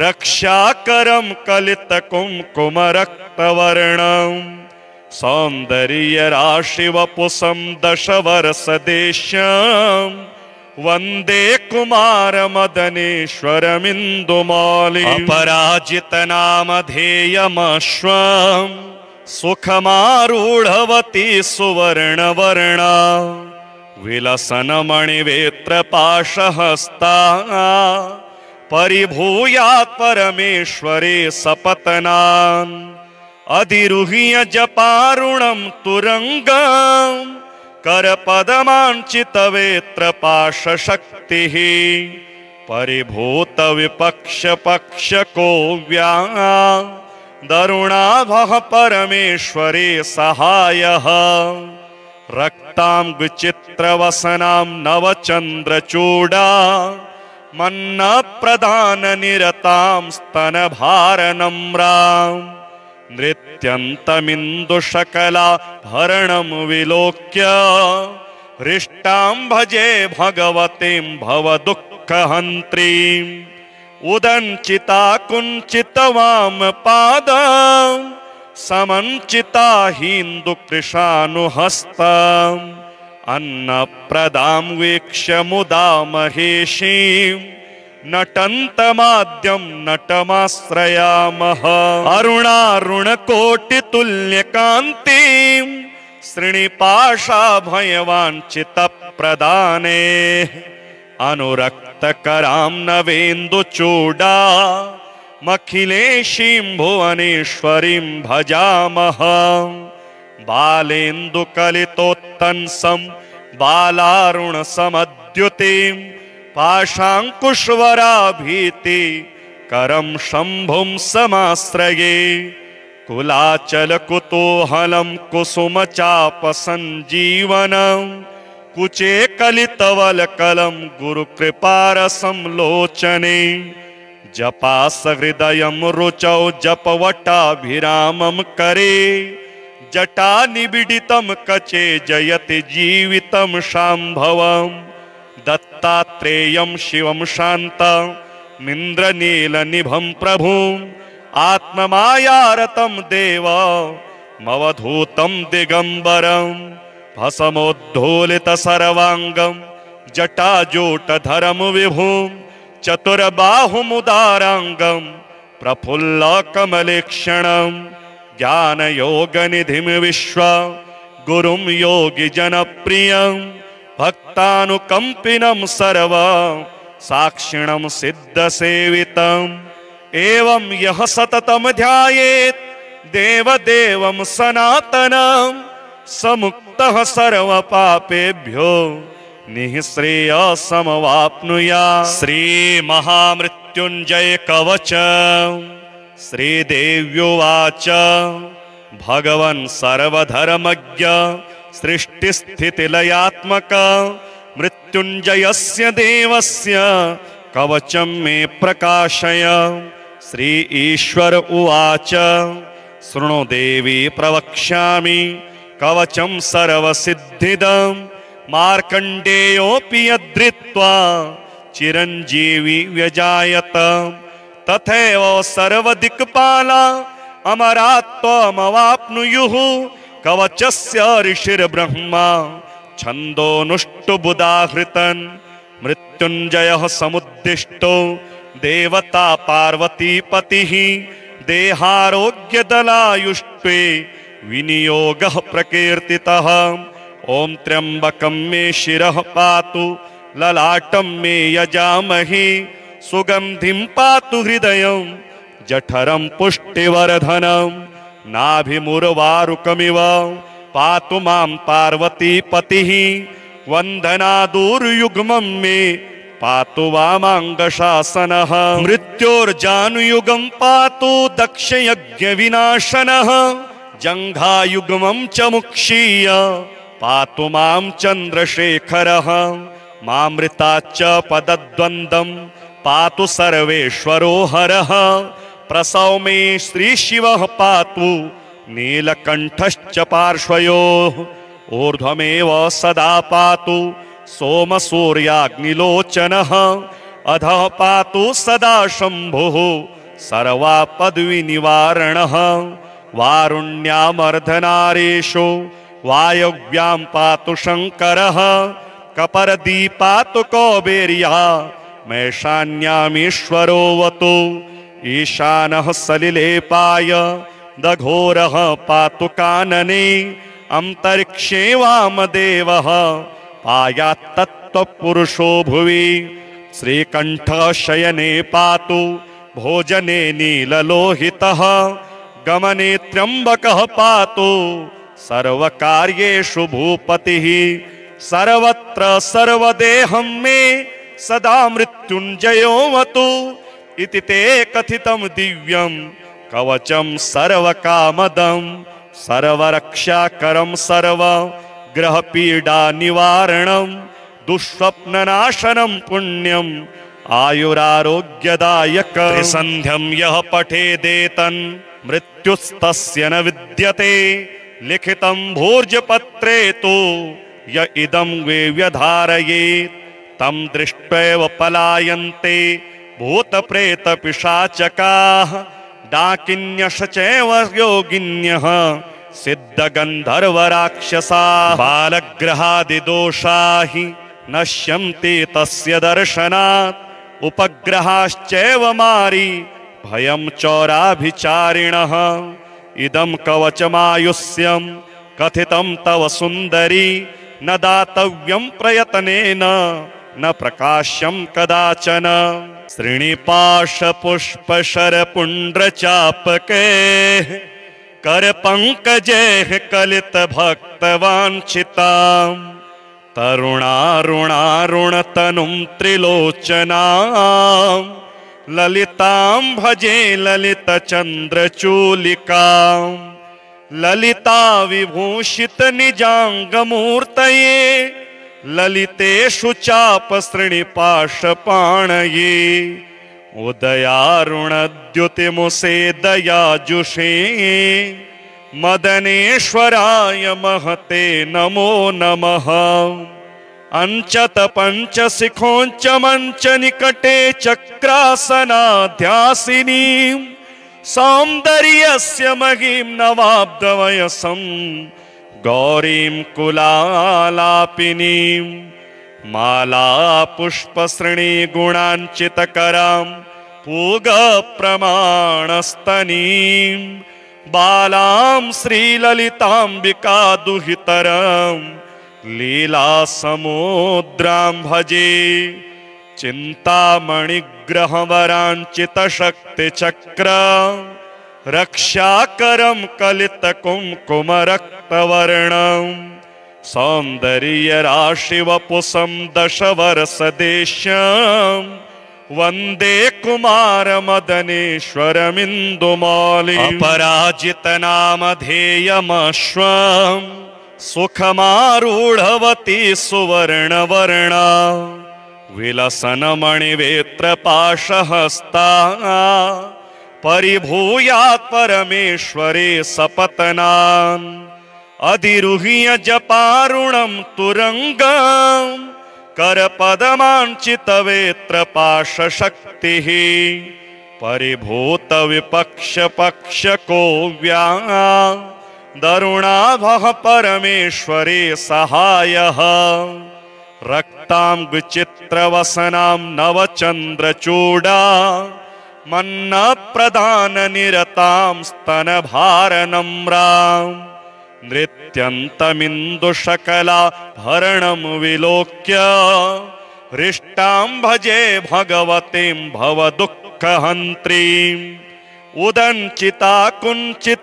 रक्षाकरं कलितकुङ्कुमरक्तवर्णं सौन्दर्यराशिवपुषं दशवर्षदेश्यं वन्दे कुमारमदनेश्वरमिन्दुमौलिम् अपराजितनामधेयमश्वं सुखमारूढवती सुवर्णवर्णा विलसन्मणिवेत्रपाशहस्ता परिभूयात् परमेश्वरे सपत्नान् अधिरुह्य जपारुणं तुरङ्गं करपदमाञ्चितवेत्रपाशशक्तिः परिभूतविपक्षपक्षको दरुणाभः परमेश्वरे सहायः रक्तांगचित्रवसनां नवचन्द्रचूडा मन्नप्रदाननिरतां स्तनभारनम्रां नृत्यन्तमिन्दुशकलाभरणं विलोक्य हृष्टां भजे भगवतीं भवदुःखहन्त्रीम् उदञ्चिता कुञ्चितवामपादं समञ्चिता हिन्दुकृशानुहस्तम् अन्नप्रदां वीक्ष्य मुदा महेशीं नटन्तमाद्यं नटमाश्रयामः अरुणारुणकोटितुल्यकान्तिं श्रीनिपाशाभयवाञ्छितप्रदाने अनुरक्तकरां नवेन्दुचूडा मखिलेशीं भुवनेश्वरीं भजामः बालेन्दुकलितोत्तंसं बालारुणसमद्युतिं पाशाङ्कुशवराभीति करं शम्भुं समाश्रये कुलाचलकुतूहलं कुसुमचापसञ्जीवनं कुचे कलितवलकलं गुरुकृपारसं लोचने जपासहृदयं रुचौ जपवटाभिरामं करे जटा निबिडितं कचे जयति जीवितं शाम्भवं दत्तात्रेयं शिवं शान्तमिन्द्रनीलनिभं प्रभुम् आत्ममायारतं देवमवधूतं दिगम्बरं भस्मोद्धूलितसर्वाङ्गं जटाजूटधरं विभुं चतुर्बाहुमुदाराङ्गं प्रफुल्लकमलेक्षणं ज्ञानयोगनिधिं विश्व गुरुं योगिजनप्रियं भक्तानुकम्पिनं सर्व साक्षिणं सिद्धसेवितम् एवं यः सततं ध्यायेत् देवदेवं सनातनं समुक्तः सर्वपापेभ्यो निःश्रेयसमवाप्नुयात्। श्रीमहामृत्युञ्जय मृत्युंजय कवच। श्रीदेव्युवाच भगवन् सर्वधर्मज्ञ सृष्टिस्थितिलयात्मक मृत्युंजयस्य देवस्य कवचं मे प्रकाशय। श्री ईश्वर उवाच शृणु देवी प्रवक्ष्यामि कवचं सर्वसिद्धिदं मार्कण्डेयोऽपि यद्धृत्वा चिरञ्जीवी व्यजायत। तथैव सर्वदिक्पाला अमरात्वमवाप्नुयुः कवचस्य ऋषिर्ब्रह्मा छन्दोनुष्टुबुधाहृतन्। मृत्युञ्जयः समुद्दिष्टो देवता पार्वतीपतिः देहारोग्यदलायुष्टे विनियोगः प्रकीर्तितः। ॐ त्र्यम्बकं मे शिरः पातु ललाटं मे यजामहि सुगन्धिं पातु हृदयं जठरं पुष्टिवर्धनं नाभिमुरवारुकमिव पातु मां पार्वतीपतिः वन्दनादुर्युग्मं मे पातु वामाङ्गशासनः। मृत्योर्जानुयुगं पातु दक्षयज्ञविनाशनः जङ्घायुग्मं च मुक्षीय पातु मां चन्द्रशेखरः। मामृताच्च पदद्वन्द्वं पातु सर्वेश्वरो हरः। प्रसव मे श्रीशिवः पातु नीलकण्ठश्च पार्श्वयोः। ऊर्ध्वमेव सदा पातु सोमसूर्याग्निलोचनः अधः पातु सदा शम्भुः सर्वापद्विनिवारणः। वारुण्यामर्धनारेशो वायव्यां पातु शङ्करः कपर्दी पातु कौबेर्या मैशान्यामीश्वरोऽवतु। ईशानः सलिलेपाय दघोरः पातु कानने अन्तरिक्षे वामदेवः पायात्तत्त्वपुरुषो भुवि। श्रीकण्ठः शयने पातु भोजने नीललोहितः गमने त्र्यम्बकः पातु सर्वकार्येषु भूपतिः। सर्वत्र सर्वदेहं मे सदा मृत्युञ्जयोऽवतु इति ते कथितं दिव्यं कवचं सर्वकामदं सर्वरक्षाकरं सर्वग्रहपीडानिवारणं दुःस्वप्ननाशनं पुण्यम् आयुरारोग्यदायकं। त्रिसन्ध्यं यः पठेदेतन् मृत्युस्तस्य न विद्यते लिखितं भोर्जपत्रे तु य इदं वे व्यधारयेत् तं दृष्ट्वैव पलायन्ते भूतप्रेतपिशाचकाः डाकिन्यश्च चैव योगिन्यः सिद्धगन्धर्वराक्षसाः। बालग्रहादिदोषा हि नश्यन्ति तस्य दर्शनात् उपग्रहाश्चैव मारी भयं चौराभिचारिणः। इदं कवचमायुष्यं कथितं तव सुन्दरी न दातव्यं प्रयत्नेन न प्रकाश्यं कदाचन। श्रीनिपाशपुष्पशरपुण्ड्रचापके करपङ्कजैः कलितभक्तवाञ्छितां तरुणारुणारुणतनुं त्रिलोचनां ललितां भजे ललितचन्द्रचूलिकां। ललिता विभूषित निजाङ्गमूर्तये ललितेषु चापसृणिपाशपाणये उदयारुणद्युतिमुसे दयाजुषे मदनेश्वराय महते नमो नमः। अंचत पंचशिखोंच मंच निकटे चक्रासनाध्यासिनीं सौन्दर्यस्य महिं नवाब्दवयसं गौरीं कुलालापिनीं माला पुष्पसृणी गुणाञ्चितकरां पूगप्रमाणस्तनीं बालां श्रीललिताम्बिका दुहितरं लीलासमुद्रां भजे। चिन्तामणिग्रहवराञ्चितशक्तिचक्र रक्षाकरं कलितकुङ्कुमरक्तवर्णं सौन्दर्यराशिवपुषं दशवर्षदेश्यं वंदे कुमार मदनेश्वरमिन्दुमौलिम् अपराजितनामधेयमश्वम् सुखमारूढवती सुवर्णवर्णा विलसन्मणिवेत्रपाशहस्ता परिभूयात् परमेश्वरे सपत्नान् अधिरुह्य जपारुणं तुरंगम् करपदमाञ्चितवेत्रपाशशक्तिः परिभूतविपक्षपक्षको दरुणाभः परमेश्वरे सहायः रक्तांगचित्रवसनां नवचन्द्रचूडा मन्नप्रदाननिरतां स्तनभारनम्राम् नृत्यन्तमिन्दुशकलाभरणं विलोक्य हृष्टां भजे भगवतीं भवदुःखहन्त्रीम् उदञ्चिता कुञ्चितवामपादं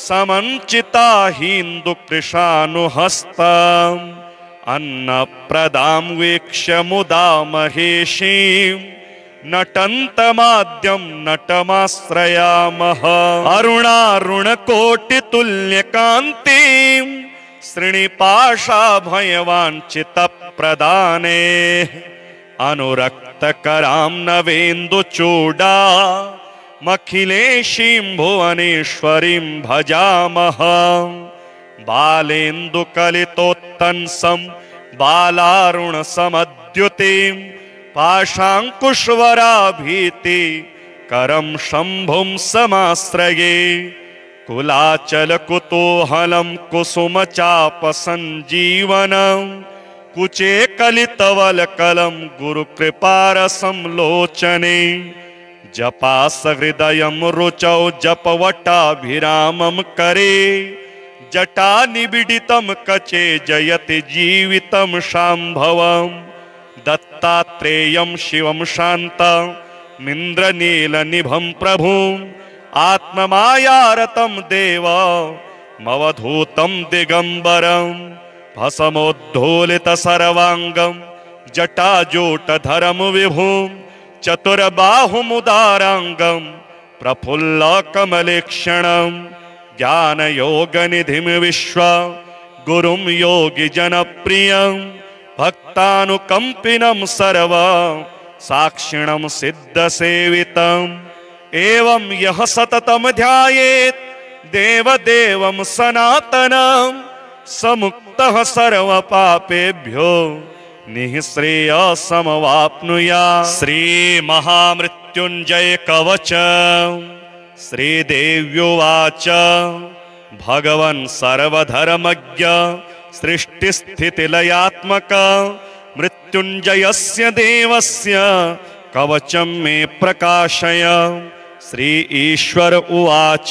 समञ्चिता हिन्दुकृशानुहस्तम् अन्नप्रदां वीक्ष्य मुदा महेशीं नटन्तमाद्यं नटमाश्रयामः अरुणारुणकोटितुल्यकान्तिं श्रीनिपाशाभयवाञ्छितप्रदाने अनुरक्तकरां नवेन्दुचूडा मखिलेशीं भुवनेश्वरीं भजामः बालेन्दुकलितोत्तंसं बालारुणसमद्युतिं पाशाङ्कुशवराभीति करं शम्भुं समाश्रये कुलाचलकुतूहलं कुसुमचापसञ्जीवनं कुचे कलितवलकलं गुरुकृपारसं लोचने जपासहृदयं रुचौ जपवटाभिरामं करे जटानिबिडितं कचे जयति जीवितं शाम्भवम् दत्तात्रेयं शिवं शान्तमिन्द्रनीलनिभं प्रभुम् आत्ममायारतं देवमवधूतं दिगम्बरं भस्मोद्धूलितसर्वाङ्गं जटाजूटधरं विभुं चतुर्बाहुमुदाराङ्गं प्रफुल्लकमलेक्षणं ज्ञानयोगनिधिं विश्वगुरुं योगिजनप्रियं भक्तानुकंपिनं सर्व साक्षिणं सिद्धसेवितम् एवं यः सततं ध्यायेत् देवदेवं सनातनं समुक्तः सर्वपापेभ्यो निःश्रेयसमवाप्नुयात्। श्रीमहामृत्युञ्जय कवच श्रीदेव्युवाच भगवन् सर्वधर्मज्ञ सृष्टिस्थितिलयात्मक मृत्युंजयस्य देवस्य कवचं मे प्रकाशय। श्री ईश्वर उवाच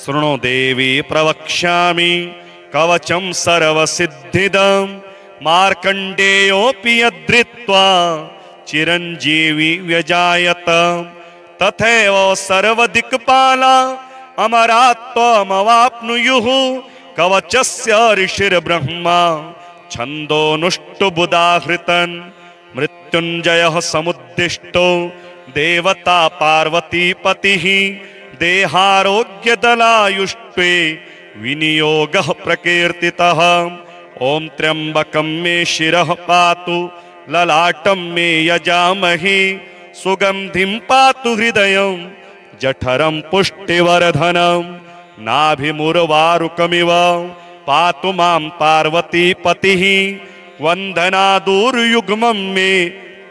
शृणु देवी प्रवक्ष्यामि कवचं सर्वसिद्धिदं मार्कण्डेयोऽपि यद्धृत्वा चिरञ्जीवी व्यजायत तथैव सर्वदिक्पाला अमरात्वमवाप्नुयुः कवचस्य ऋषिर्ब्रह्मा छन्दोनुष्टुबुधाहृतन् मृत्युञ्जयः समुद्दिष्टो देवता पार्वतीपतिः देहारोग्यदलायुष्टे विनियोगः प्रकीर्तितः। ॐ त्र्यम्बकं मे शिरः पातु ललाटं मे यजामहे सुगन्धिं पातु हृदयं जठरं पुष्टिवर्धनं नाभिमुरवारुकमिव पातु मां पार्वतीपतिः वन्दनादुर्युग्मं मे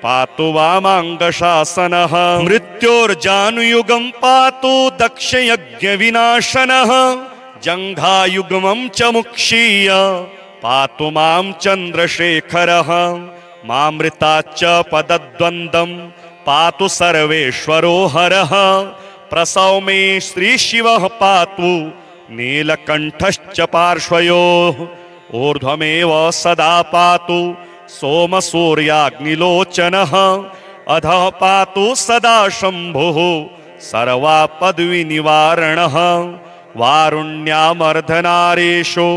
पातु वामाङ्गशासनः मृत्योर्जानुयुगं पातु दक्षयज्ञविनाशनः जङ्घायुग्मं च मुक्षीय पातु मां चन्द्रशेखरः मामृताच्च पदद्वन्द्वं पातु सर्वेश्वरो हरः प्रसव मे श्रीशिवः पातु नीलकण्ठश्च पार्श्वयोः ऊर्ध्वमेव सदा पातु सोमसूर्याग्निलोचनः अधः पातु सदा शम्भुः सर्वापद्विनिवारणः वारुण्यामर्धनारेषु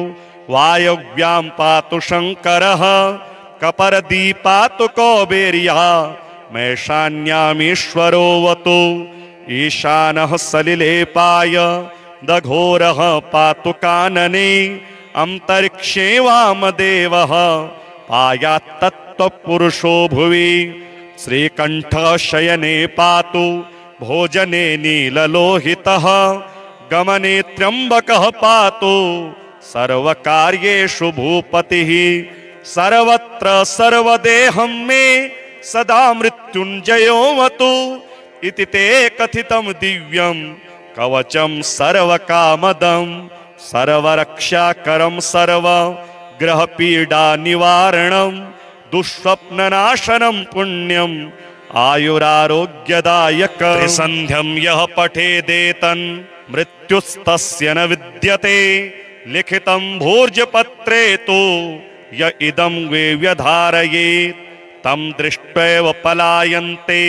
वायव्यां पातु शङ्करः कपर्दीपातु कौबेर्या मैशान्यामीश्वरोऽवतु ईशानः सलिलेपाय दघोरः पातु कानने अंतरिक्षे वामदेवः पायात्तत्त्वपुरुषो भुवि श्रीकण्ठः शयने पातु भोजने नीललोहितः गमने त्र्यम्बकः पातु सर्वकार्येषु भूपतिः सर्वत्र सर्वदेहं मे सदा मृत्युञ्जयोऽवतु इति ते कथितं दिव्यं कवचं सर्वकामदं सर्वरक्षाकरं सर्वग्रहपीडानिवारणं दुःस्वप्ननाशनं पुण्यम् आयुरारोग्यदायकं त्रिसन्ध्यं यः पठेदेतन् मृत्युस्तस्य न विद्यते लिखितं भोज्यपत्रे तु य इदं वे व्यधारयेत् तं दृष्ट्वैव पलायन्ते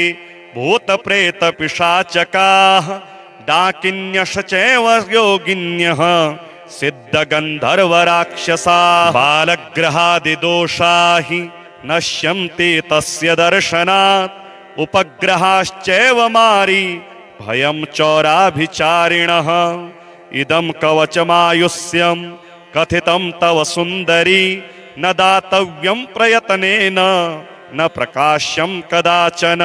भूतप्रेतपिशाचकाः डाकिन्यश्च चैव योगिन्यः सिद्धगन्धर्वराक्षसाः बालग्रहादिदोषा हि नश्यन्ति तस्य दर्शनात् उपग्रहाश्चैव मारी भयं चौराभिचारिणः इदं कवचमायुष्यं कथितं तव सुन्दरी न दातव्यं प्रयत्नेन न प्रकाश्यं कदाचन।